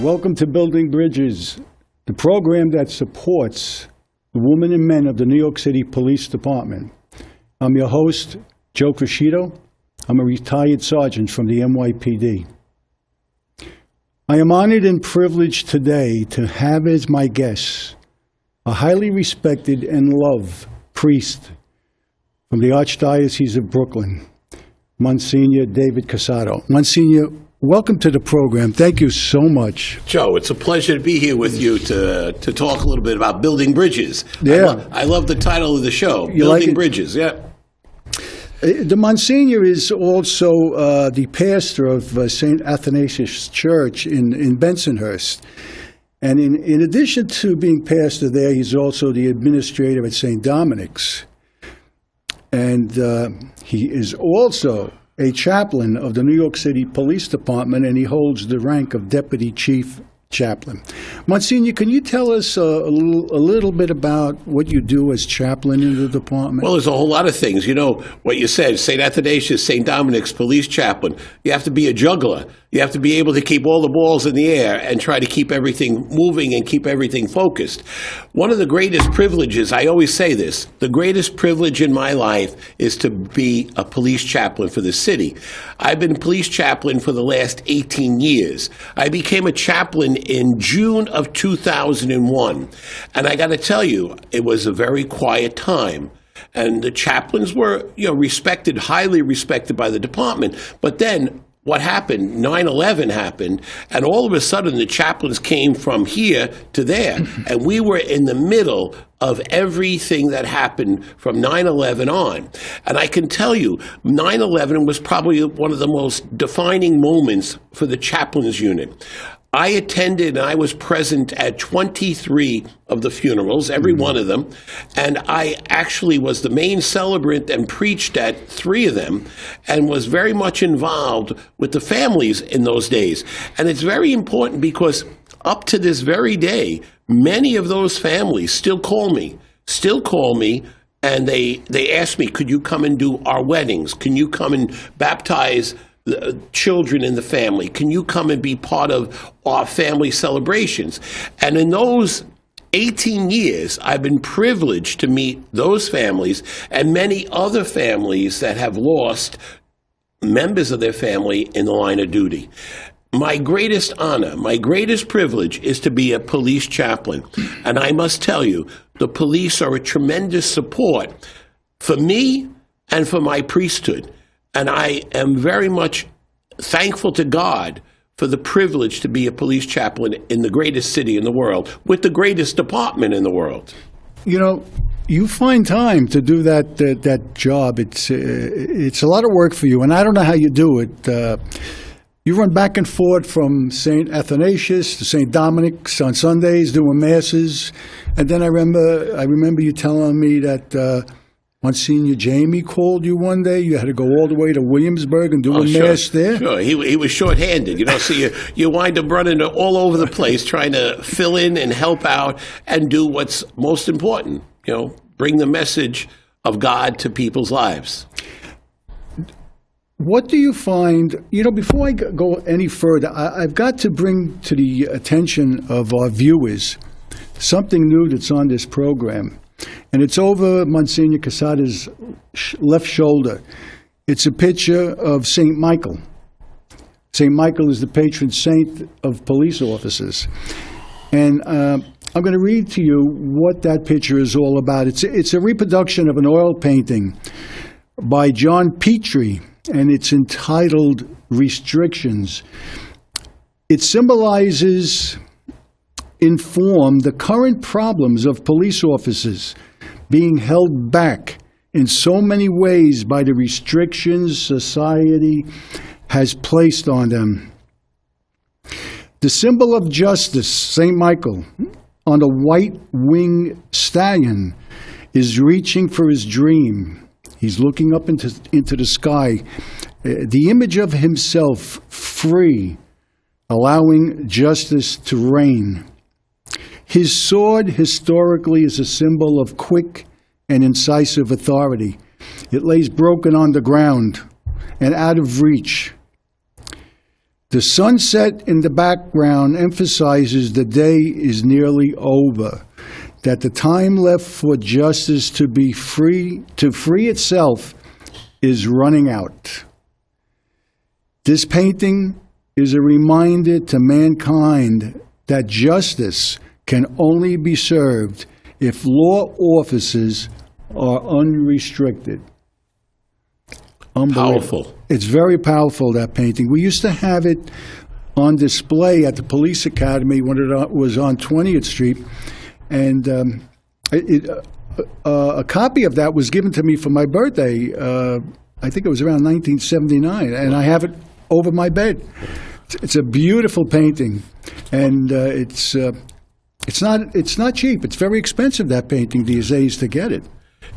Welcome to Building Bridges, the program that supports the women and men of the New York City Police Department. I'm your host, Joe Crocitto. I'm a retired sergeant from the NYPD. I am honored and privileged today to have as my guest a highly respected and loved priest from the Archdiocese of Brooklyn, Monsignor David Cassato. Monsignor, welcome to the program. Thank you so much. Joe, it's a pleasure to be here with you to talk a little bit about building bridges. Yeah. I love the title of the show, You Building like it? Bridges, yeah. The Monsignor is also the pastor of St. Athanasius Church in Bensonhurst. And in addition to being pastor there, he's also the administrator at St. Dominic's. And he is also a chaplain of the New York City Police Department, and he holds the rank of Deputy Chief Chaplain. Monsignor, can you tell us a little bit about what you do as chaplain in the department? Well, there's a whole lot of things. You know, what you said, St. Athanasius, St. Dominic's, police chaplain. You have to be a juggler. You have to be able to keep all the balls in the air and try to keep everything moving and keep everything focused. One of the greatest privileges, I always say this, the greatest privilege in my life is to be a police chaplain for the city. I've been police chaplain for the last 18 years. I became a chaplain in June of 2001. And I got to tell you, it was a very quiet time. And the chaplains were, respected, highly respected by the department. But then what happened, 9/11 happened, and all of a sudden the chaplains came from here to there. And we were in the middle of everything that happened from 9/11 on. And I can tell you, 9/11 was probably one of the most defining moments for the chaplains unit. I attended and I was present at 23 of the funerals, every one of them, and I actually was the main celebrant and preached at 3 of them and was very much involved with the families in those days. And it's very important because up to this very day, many of those families still call me, and they ask me, could you come and do our weddings? Can you come and baptize the children in the family? Can you come and be part of our family celebrations? And in those 18 years, I've been privileged to meet those families and many other families that have lost members of their family in the line of duty. My greatest honor, my greatest privilege is to be a police chaplain. And I must tell you, the police are a tremendous support for me and for my priesthood. And I am very much thankful to God for the privilege to be a police chaplain in the greatest city in the world, with the greatest department in the world. You know, you find time to do that job. It's a lot of work for you, and I don't know how you do it. You run back and forth from St. Athanasius to St. Dominic's on Sundays doing masses, and then I remember you telling me that Monsignor Jamie called you one day. You had to go all the way to Williamsburg and do a mass there? Sure, he was short-handed, so you wind up running all over the place trying to fill in and help out and do what's most important, bring the message of God to people's lives. What do you find, before I go any further, I've got to bring to the attention of our viewers something new that's on this program. And it's over Monsignor Cassato's left shoulder. It's a picture of St. Michael. St. Michael is the patron saint of police officers. And I'm going to read to you what that picture is all about. It's a reproduction of an oil painting by John Petrie, and it's entitled Restrictions. It symbolizes in form the current problems of police officers being held back in so many ways by the restrictions society has placed on them. The symbol of justice, St. Michael, on a white-winged stallion, is reaching for his dream. He's looking up into the sky. The image of himself free, allowing justice to reign. His sword, historically, is a symbol of quick and incisive authority. It lays broken on the ground and out of reach. The sunset in the background emphasizes the day is nearly over, that the time left for justice to free itself is running out. This painting is a reminder to mankind that justice can only be served if law officers are unrestricted. Unbelievable. Powerful. It's very powerful, that painting. We used to have it on display at the police academy when it was on 20th Street, and a copy of that was given to me for my birthday. I think it was around 1979, and I have it over my bed. It's a beautiful painting, and it's not cheap. It's very expensive, that painting these days, to get it.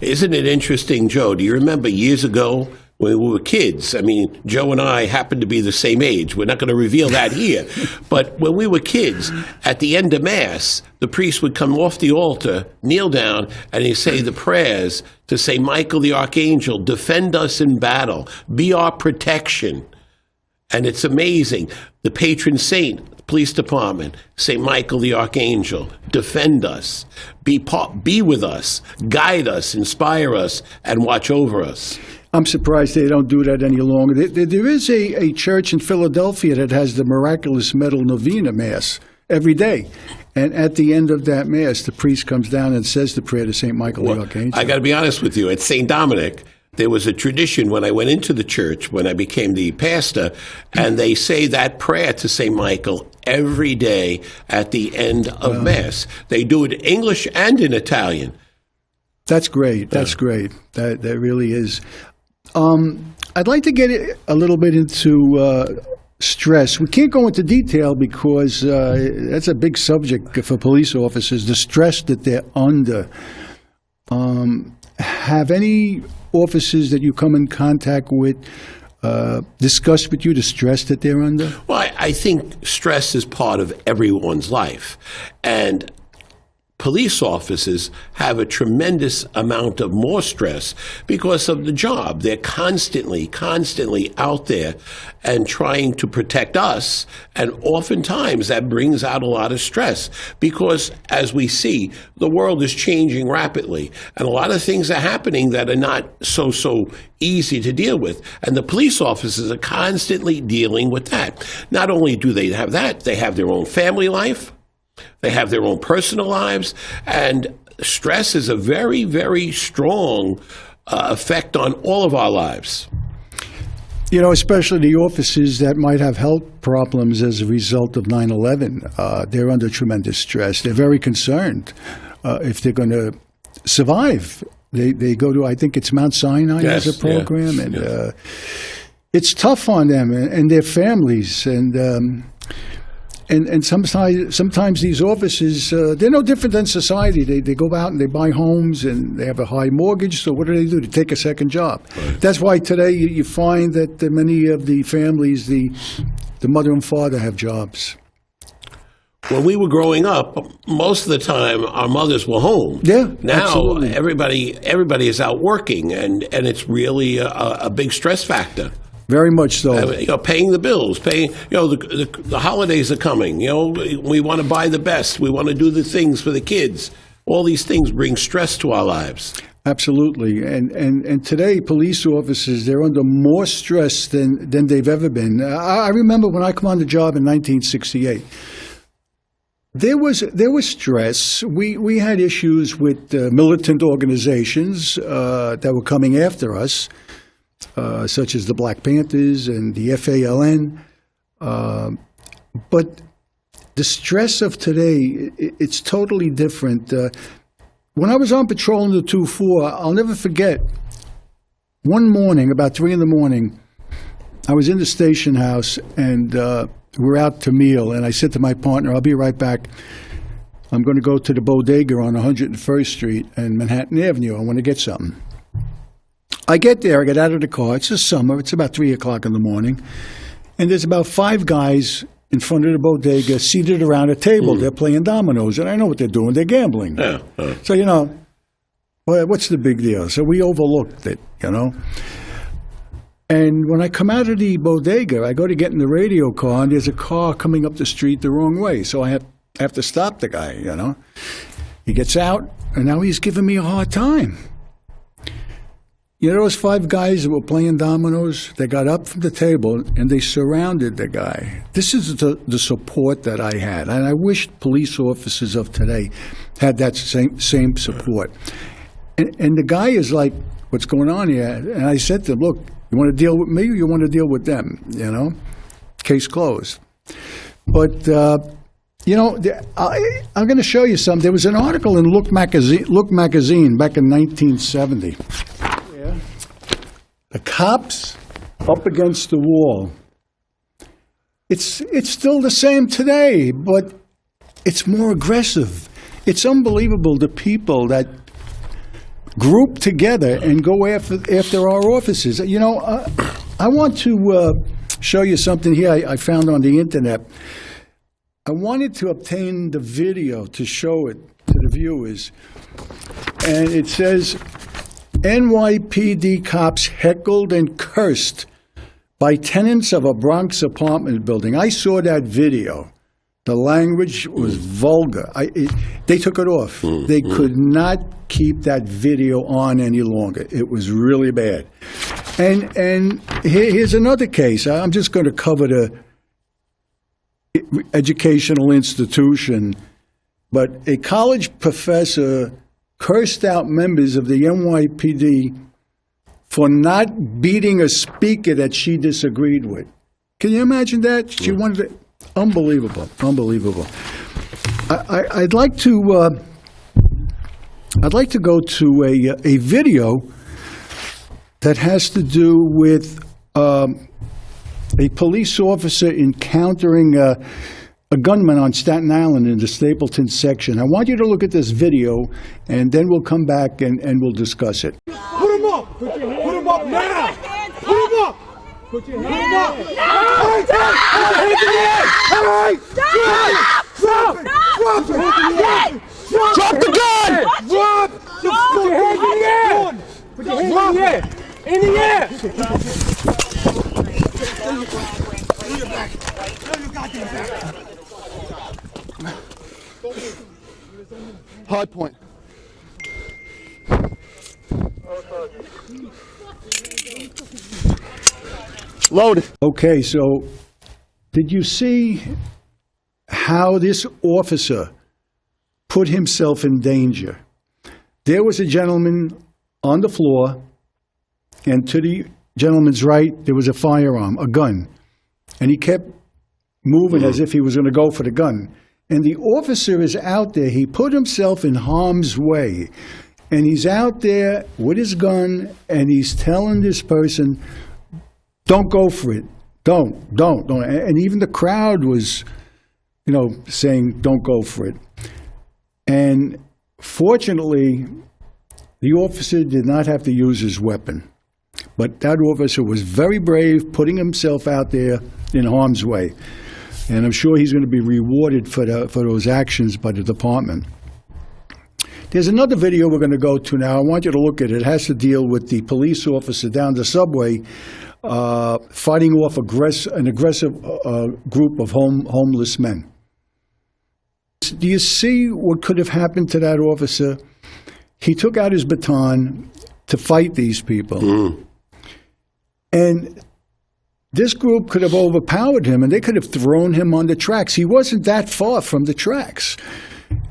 Isn't it interesting, Joe? Do you remember years ago when we were kids? I mean, Joe and I happen to be the same age. We're not going to reveal that here. But when we were kids, at the end of Mass, the priest would come off the altar, kneel down, and he'd say the prayers to St. Michael the Archangel, defend us in battle, be our protection. And it's amazing. The patron saint, the police department, St. Michael the Archangel, defend us, be with us, guide us, inspire us, and watch over us. I'm surprised they don't do that any longer. There is a church in Philadelphia that has the Miraculous Medal Novena Mass every day. And at the end of that Mass, the priest comes down and says the prayer to St. Michael the Archangel. I got to be honest with you. At St. Dominic, there was a tradition when I went into the church, when I became the pastor, and they say that prayer to St. Michael every day at the end of Mass. They do it in English and in Italian. That's great. That's great. That really is. I'd like to get a little bit into stress. We can't go into detail because that's a big subject for police officers, the stress that they're under. Have any officers that you come in contact with discuss with you the stress that they're under? Well, I think stress is part of everyone's life. And police officers have a tremendous amount of more stress because of the job. They're constantly out there and trying to protect us. And oftentimes that brings out a lot of stress because, as we see, the world is changing rapidly. And a lot of things are happening that are not so easy to deal with. And the police officers are constantly dealing with that. Not only do they have that, they have their own family life. They have their own personal lives, and stress is a very, very strong effect on all of our lives. You know, especially the officers that might have health problems as a result of 9/11. They're under tremendous stress. They're very concerned if they're going to survive. They go to, I think it's Mount Sinai as a program, and it's tough on them and their families. And sometimes these officers, they're no different than society. They go out and they buy homes and they have a high mortgage, so what do? They take a second job. Right. That's why today you find that many of the families, the mother and father have jobs. When we were growing up, most of the time our mothers were home. Yeah, now absolutely. everybody is out working, and it's really a big stress factor. Very much so. Paying the bills, the holidays are coming. We want to buy the best. We want to do the things for the kids. All these things bring stress to our lives. Absolutely. And today, police officers, they're under more stress than they've ever been. I remember when I came on the job in 1968. There was stress. We had issues with militant organizations that were coming after us. Such as the Black Panthers and the FALN. But the stress of today, it's totally different. When I was on patrol in the 2-4, I'll never forget, one morning, about 3 in the morning, I was in the station house, and we're out to meal, and I said to my partner, I'll be right back. I'm going to go to the bodega on 101st Street and Manhattan Avenue. I want to get something. I get there, I get out of the car, it's the summer, it's about 3 o'clock in the morning, and there's about 5 guys in front of the bodega seated around a table. They're playing dominoes, and I know what they're doing, they're gambling. Yeah. So, well, what's the big deal? So we overlooked it, And when I come out of the bodega, I go to get in the radio car, and there's a car coming up the street the wrong way. So I have to stop the guy, you know. He gets out, and now he's giving me a hard time. You know those 5 guys that were playing dominoes? They got up from the table, and they surrounded the guy. This is the support that I had, and I wish police officers of today had that same support. And the guy is like, what's going on here? And I said to him, look, you want to deal with me or you want to deal with them, you know? Case closed. But, you know, I'm going to show you something. There was an article in Look magazine back in 1970. Yeah. The cops up against the wall. It's still the same today, but it's more aggressive. It's unbelievable, the people that group together and go after our offices. You know, I want to show you something here I found on the internet. I wanted to obtain the video to show it to the viewers. And it says, NYPD cops heckled and cursed by tenants of a Bronx apartment building. I saw that video. The language was vulgar. They took it off. They could not keep that video on any longer. It was really bad. And here's another case. I'm just going to cover the educational institution, but a college professor cursed out members of the NYPD for not beating a speaker that she disagreed with. Can you imagine that? She wanted to... Unbelievable, unbelievable. I'd like to go to a video that has to do with a police officer encountering a gunman on Staten Island in the Stapleton section. I want you to look at this video, and then we'll come back and we'll discuss it. Put him up! Put him up now! Put him up! Put your hands up! No! Put your hands in the air! All right! Drop it! Drop it! Drop the gun! Drop! Put your hands in the air! Put your hands in the air! In the air! Turn your back! Turn your goddamn back! Hard point. Loaded. Okay, so did you see how this officer put himself in danger? There was a gentleman on the floor, and to the gentleman's right, there was a firearm, a gun. And he kept moving as if he was going to go for the gun. And the officer is out there. He put himself in harm's way. And he's out there with his gun, and he's telling this person, don't go for it. Don't. And even the crowd was, saying, don't go for it. And fortunately, the officer did not have to use his weapon. But that officer was very brave, putting himself out there in harm's way. And I'm sure he's going to be rewarded for those actions by the department. There's another video we're going to go to now. I want you to look at it. It has to deal with the police officer down the subway fighting off an aggressive group of homeless men. Do you see what could have happened to that officer? He took out his baton to fight these people. And this group could have overpowered him, and they could have thrown him on the tracks. He wasn't that far from the tracks.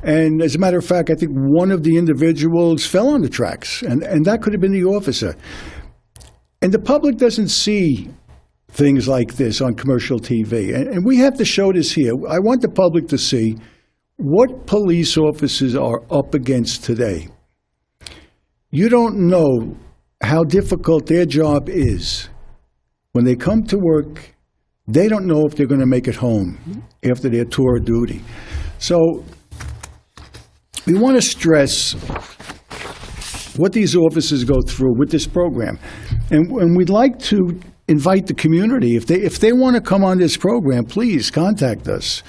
And as a matter of fact, I think one of the individuals fell on the tracks, and that could have been the officer. And the public doesn't see things like this on commercial TV. And we have to show this here. I want the public to see what police officers are up against today. You don't know how difficult their job is. When they come to work, they don't know if they're going to make it home after their tour of duty. So we want to stress what these officers go through with this program. And we'd like to invite the community. If they want to come on this program, please contact us.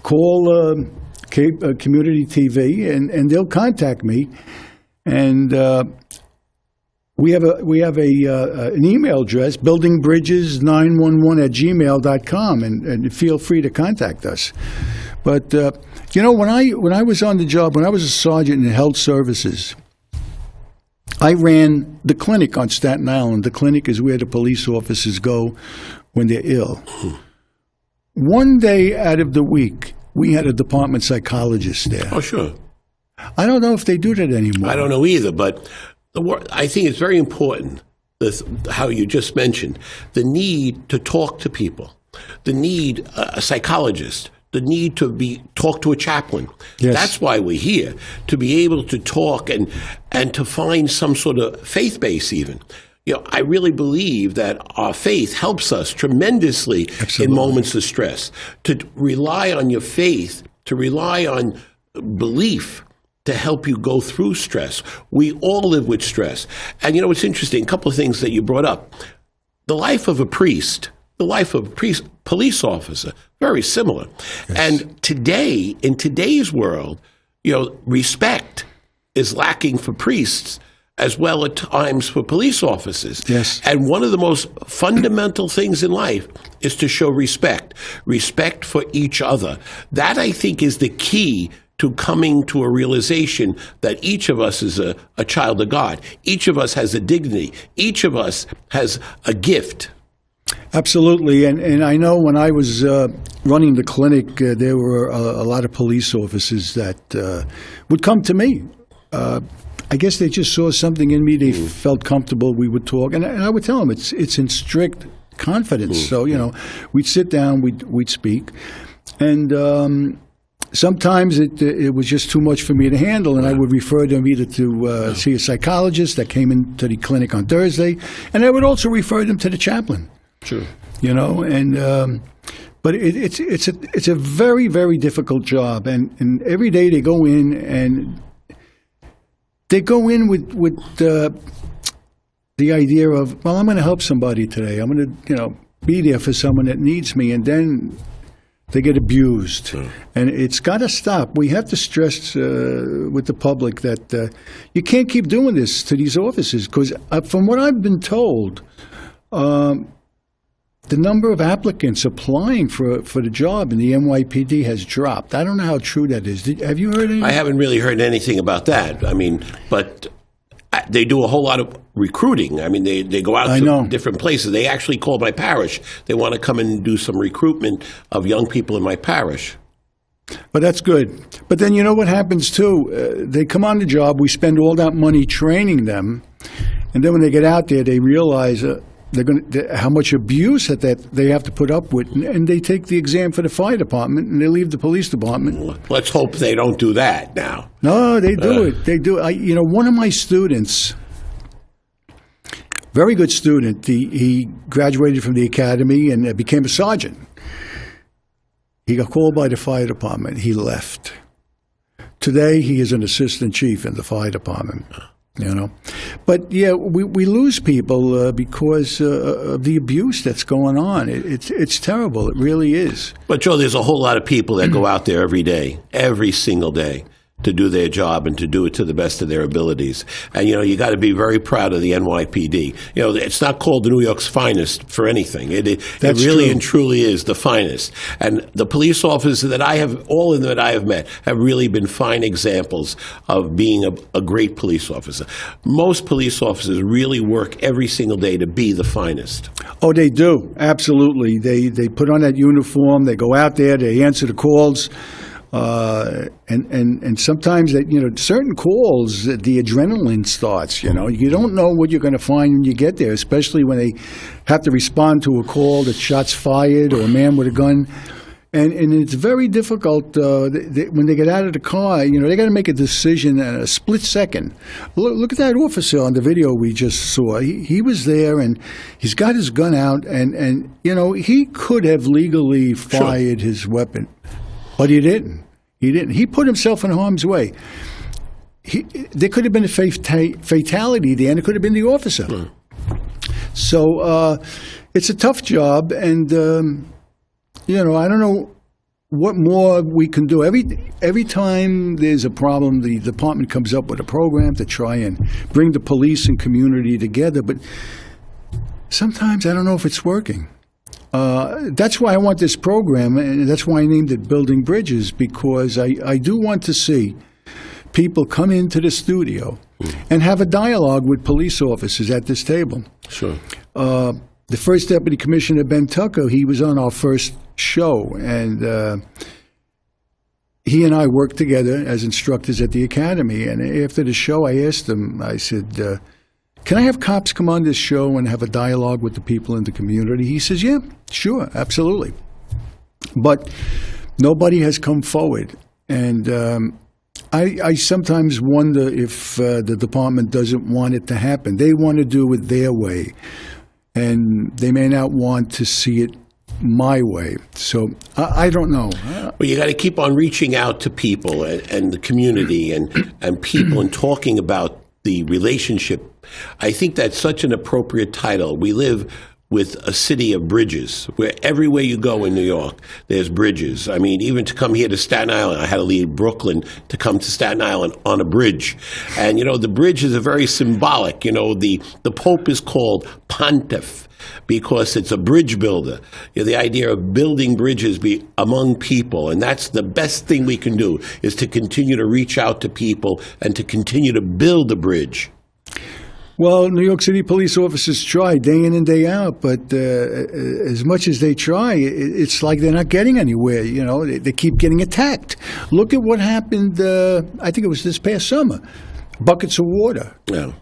Call Community TV, and they'll contact me. And we have an email address, buildingbridges911@gmail.com, and feel free to contact us. But when I was on the job, when I was a sergeant in health services, I ran the clinic on Staten Island. The clinic is where the police officers go when they're ill. One day out of the week, we had a department psychologist there. Oh, sure. I don't know if they do that anymore. I don't know either, but I think it's very important, how you just mentioned, the need to talk to people, the need, a psychologist, the need to talk to a chaplain. Yes. That's why we're here, to be able to talk and to find some sort of faith base even. I really believe that our faith helps us tremendously in moments of stress. To rely on your faith, to rely on belief to help you go through stress. We all live with stress. And it's interesting, a couple of things that you brought up. The life of a priest, police officer, very similar. Yes. And today, in today's world, respect is lacking for priests as well at times for police officers. Yes. And one of the most fundamental things in life is to show respect for each other. That, I think, is the key to coming to a realization that each of us is a child of God. Each of us has a dignity. Each of us has a gift. Absolutely. And I know when I was running the clinic, there were a lot of police officers that would come to me. I guess they just saw something in me. They felt comfortable. We would talk. And I would tell them it's in strict confidence. So, we'd sit down, we'd speak. And sometimes it was just too much for me to handle, and I would refer them either to see a psychologist that came into the clinic on Thursday, and I would also refer them to the chaplain. Sure. But it's a very, very difficult job, and every day they go in with the idea of, well, I'm going to help somebody today. I'm going to be there for someone that needs me, and then they get abused. And it's got to stop. We have to stress with the public that you can't keep doing this to these officers, because from what I've been told, the number of applicants applying for the job in the NYPD has dropped. I don't know how true that is. Have you heard anything? I haven't really heard anything about that. I mean, but they do a whole lot of recruiting. I mean, they go out to different places. They actually call my parish. They want to come in and do some recruitment of young people in my parish. But that's good. But then you know what happens too? They come on the job. We spend all that money training them. And then when they get out there, they realize how much abuse that they have to put up with, and they take the exam for the fire department, and they leave the police department. Let's hope they don't do that now. No, they do it. They do. One of my students, very good student, he graduated from the academy and became a sergeant. He got called by the fire department. He left. Today, he is an assistant chief in the fire department. But yeah, we lose people because of the abuse that's going on. It's terrible. It really is. But Joe, there's a whole lot of people that go out there every day, every single day, to do their job and to do it to the best of their abilities. And, you got to be very proud of the NYPD. It's not called the New York's finest for anything. It really true. And truly is the finest. And the police officers that all of them that I have met, have really been fine examples of being a great police officer. Most police officers really work every single day to be the finest. Oh, they do. Absolutely. They put on that uniform. They go out there. They answer the calls. And sometimes that certain calls, the adrenaline starts. You don't know what you're going to find when you get there, especially when they have to respond to a call that shots fired or a man with a gun. And it's very difficult when they get out of the car. They got to make a decision in a split second. Look at that officer on the video we just saw. He was there, and he's got his gun out, and he could have legally fired his weapon. But he didn't. He put himself in harm's way. There could have been a fatality there, and it could have been the officer. So it's a tough job, and I don't know what more we can do. Every time there's a problem, the department comes up with a program to try and bring the police and community together, but sometimes I don't know if it's working. That's why I want this program, and that's why I named it Building Bridges, because I do want to see people come into the studio and have a dialogue with police officers at this table. Sure. The first Deputy Commissioner, Ben Tucker, he was on our first show, and he and I worked together as instructors at the academy. And after the show, I asked him, I said, can I have cops come on this show and have a dialogue with the people in the community? He says, yeah, sure, absolutely. But nobody has come forward. And I sometimes wonder if the department doesn't want it to happen. They want to do it their way, and they may not want to see it my way. So I don't know. Well, you got to keep on reaching out to people and the community and people and talking about the relationship. I think that's such an appropriate title. We live with a city of bridges, where everywhere you go in New York, there's bridges. I mean, even to come here to Staten Island, I had to leave Brooklyn to come to Staten Island on a bridge. And, the bridges are very symbolic. The Pope is called Pontiff because it's a bridge builder. The idea of building bridges among people, and that's the best thing we can do, is to continue to reach out to people and to continue to build a bridge. Well, New York City police officers try day in and day out, but as much as they try, it's like they're not getting anywhere. They keep getting attacked. Look at what happened, I think it was this past summer, buckets of water. Yeah.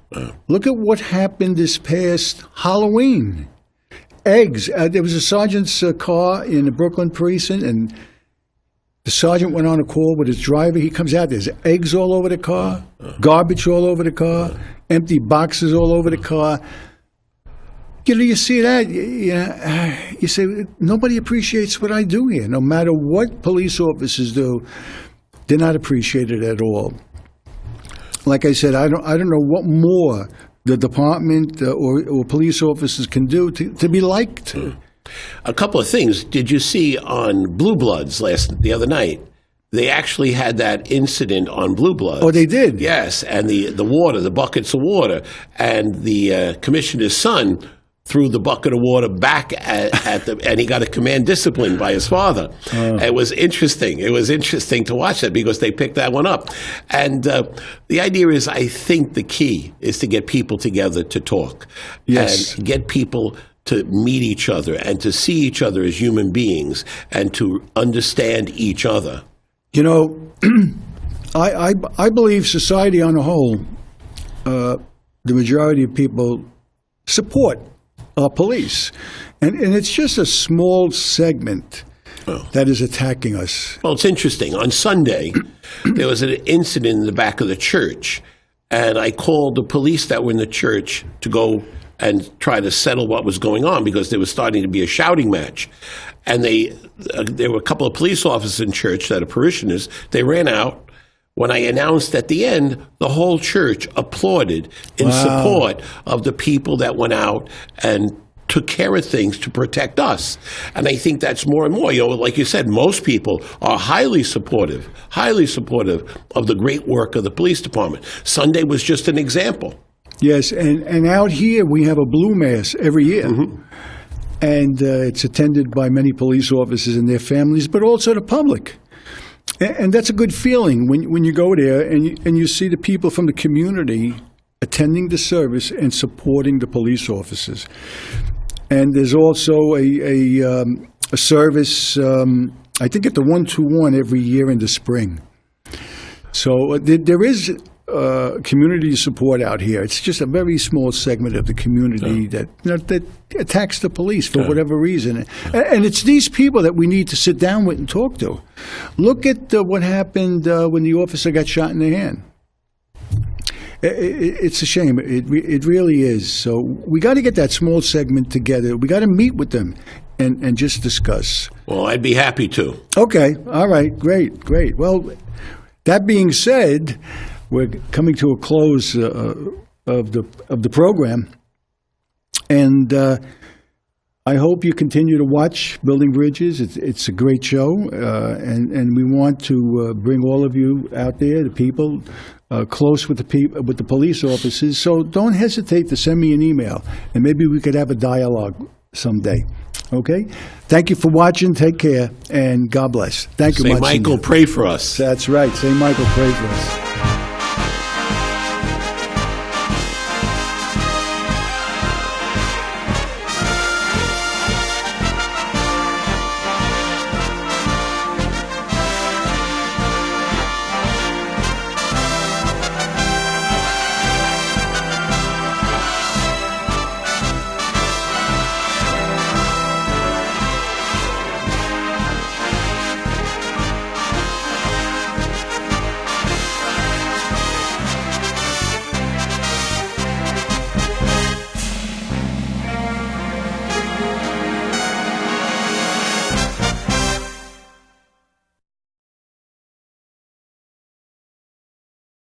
Look at what happened this past Halloween. Eggs. There was a sergeant's car in the Brooklyn precinct, and the sergeant went on a call with his driver. He comes out, there's eggs all over the car, garbage all over the car, empty boxes all over the car. You see that, you say, nobody appreciates what I do here. No matter what police officers do, they're not appreciated at all. Like I said, I don't know what more the department or police officers can do to be liked. A couple of things. Did you see on Blue Bloods the other night? They actually had that incident on Blue Bloods. Oh, they did? Yes, and the water, the buckets of water, and the commissioner's son threw the bucket of water back at the, and he got a command discipline by his father. It was interesting. It was interesting to watch that because they picked that one up. And the idea is, I think the key is to get people together to talk. Yes. And get people to meet each other and to see each other as human beings and to understand each other. I believe society on the whole, the majority of people support our police. And it's just a small segment that is attacking us. Well, it's interesting. On Sunday, there was an incident in the back of the church, and I called the police that were in the church to go and try to settle what was going on because there was starting to be a shouting match. And there were a couple of police officers in church that are parishioners. They ran out. When I announced at the end, the whole church applauded in support of the people that went out and took care of things to protect us. And I think that's more and more. Like you said, most people are highly supportive of the great work of the police department. Sunday was just an example. Yes, and out here we have a Blue Mass every year. Mm-hmm. And it's attended by many police officers and their families, but also the public. And that's a good feeling when you go there and you see the people from the community attending the service and supporting the police officers. And there's also a service, I think at the 121 every year in the spring. So there is community support out here. It's just a very small segment of the community that attacks the police for whatever reason. And it's these people that we need to sit down with and talk to. Look at what happened when the officer got shot in the hand. It's a shame. It really is. So we got to get that small segment together. We got to meet with them and just discuss. Well, I'd be happy to. Okay. All right. Great. Well, that being said, we're coming to a close of the program, and I hope you continue to watch Building Bridges. It's a great show, and we want to bring all of you out there, the people, close with the police officers. So don't hesitate to send me an email, and maybe we could have a dialogue someday. Okay? Thank you for watching. Take care, and God bless. Thank you, St. Monsignor. Michael, pray for us. That's right. St. Michael, pray for us.